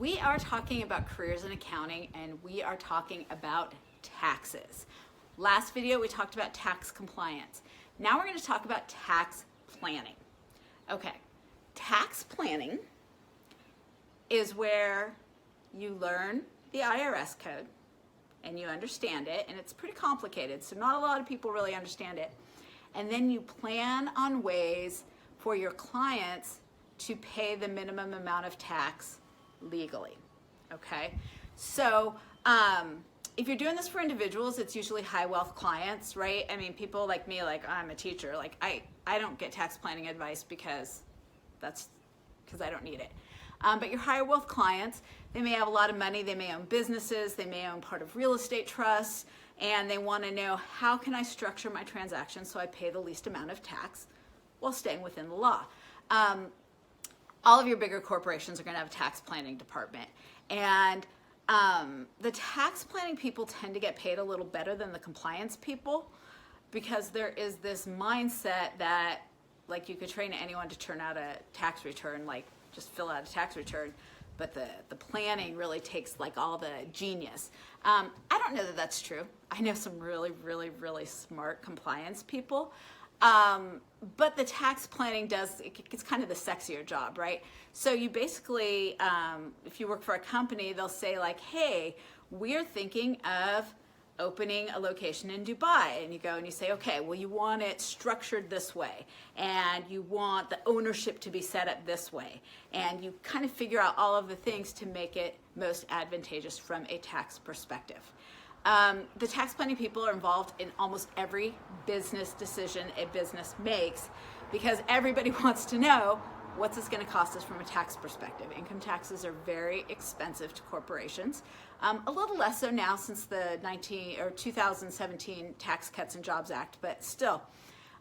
We are talking about careers in accounting, and we are talking about taxes. Last video we talked about tax compliance. Now we're going to talk about tax planning. Okay, tax planning is where you learn the IRS code and you understand it, and it's pretty complicated, so not a lot of people really understand it. And then you plan on ways for your clients to pay the minimum amount of tax legally, okay? So if you're doing this for individuals, it's usually high wealth clients, right? I mean, people like me, like I'm a teacher, like I don't get tax planning advice because I don't need it. But your higher wealth clients, they may have a lot of money, they may own businesses, they may own part of real estate trusts, and they want to know, how can I structure my transactions so I pay the least amount of tax while staying within the law? All of your bigger corporations are going to have a tax planning department, and the tax planning people tend to get paid a little better than the compliance people, because there is this mindset that, like, you could train anyone to turn out a tax return, like just fill out a tax return, but the planning really takes like all the genius. I don't know that that's true. I know some really, really, really smart compliance people. But the tax planning it's kind of the sexier job, right? So you basically, if you work for a company, they'll say like, hey, we're thinking of opening a location in Dubai. And you go and you say, okay, well, you want it structured this way, and you want the ownership to be set up this way. And you kind of figure out all of the things to make it most advantageous from a tax perspective. The tax planning people are involved in almost every business decision a business makes, because everybody wants to know, what's this going to cost us from a tax perspective? Income taxes are very expensive to corporations. A little less so now since the 2017 Tax Cuts and Jobs Act, but still.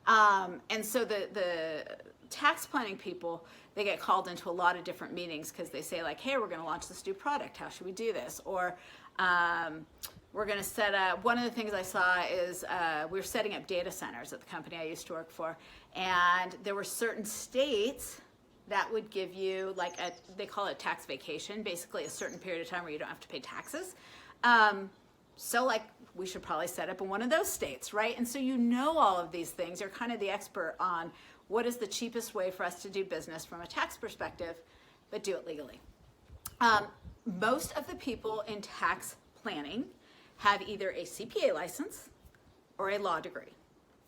And so the tax planning people, they get called into a lot of different meetings because they say like, hey, we're going to launch this new product. How should we do this? Or we're going to set up, one of the things I saw is we were setting up data centers at the company I used to work for, and there were certain states that would give you like they call it tax vacation, basically a certain period of time where you don't have to pay taxes. So like, we should probably set up in one of those states, right? And so you know all of these things. You're kind of the expert on what is the cheapest way for us to do business from a tax perspective, but do it legally. Most of the people in tax planning have either a CPA license or a law degree.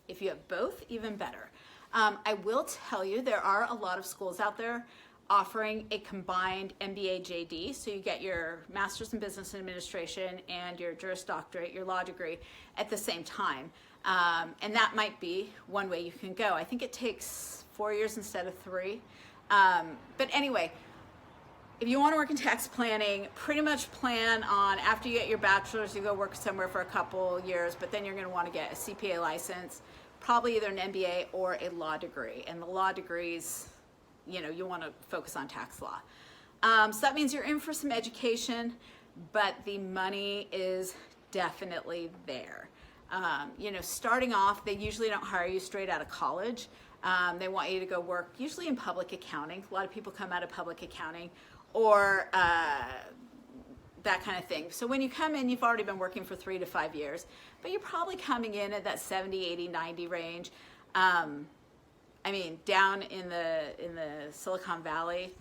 If you have both, even better. I will tell you, there are a lot of schools out there offering a combined MBA JD, so you get your Master's in Business Administration and your Juris Doctorate, your law degree, at the same time. And that might be one way you can go. I think it takes 4 years instead of 3. But anyway, if you want to work in tax planning, pretty much plan on, after you get your bachelor's, you go work somewhere for a couple years, but then you're going to want to get a CPA license, probably either an MBA or a law degree. And the law degrees, you know, you want to focus on tax law. So that means you're in for some education, but the money is definitely there. You know, starting off, they usually don't hire you straight out of college. They want you to go work, usually in public accounting. A lot of people come out of public accounting, or that kind of thing. So when you come in, you've already been working for 3 to 5 years, but you're probably coming in at that 70, 80, 90 range. I mean, down in the Silicon Valley,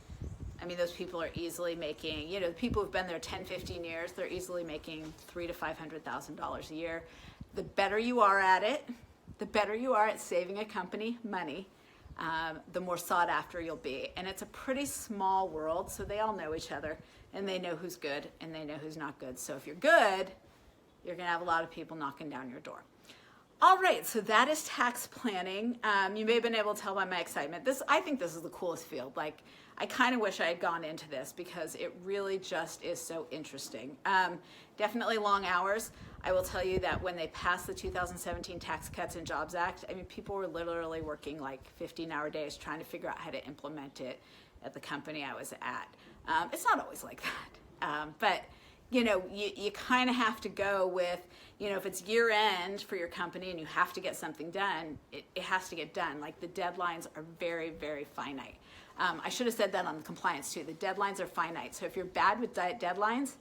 I mean, those people are easily making, you know, the people who've been there 10, 15 years, they're easily making $300,000 to $500,000 a year. The better you are at it, the better you are at saving a company money, the more sought after you'll be. And it's a pretty small world, so they all know each other, and they know who's good and they know who's not good. So if you're good, you're gonna have a lot of people knocking down your door. All right, so that is tax planning. You may have been able to tell by my excitement. I think this is the coolest field. Like, I kind of wish I had gone into this because it really just is so interesting. Definitely long hours. I will tell you that when they passed the 2017 Tax Cuts and Jobs Act, I mean, people were literally working like 15-hour days trying to figure out how to implement it at the company I was at. It's not always like that, but you know, you kind of have to go with, you know, if it's year end for your company and you have to get something done, it has to get done. Like, the deadlines are very, very finite. I should have said that on the compliance too. The deadlines are finite. So if you're bad with deadlines,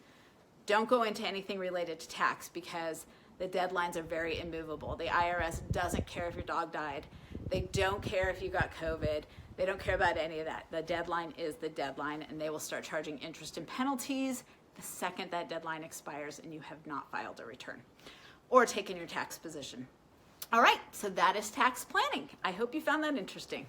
don't go into anything related to tax because the deadlines are very immovable. The IRS doesn't care if your dog died. They don't care if you got COVID. They don't care about any of that. The deadline is the deadline, and they will start charging interest and penalties the second that deadline expires and you have not filed a return or taken your tax position. All right, so that is tax planning. I hope you found that interesting.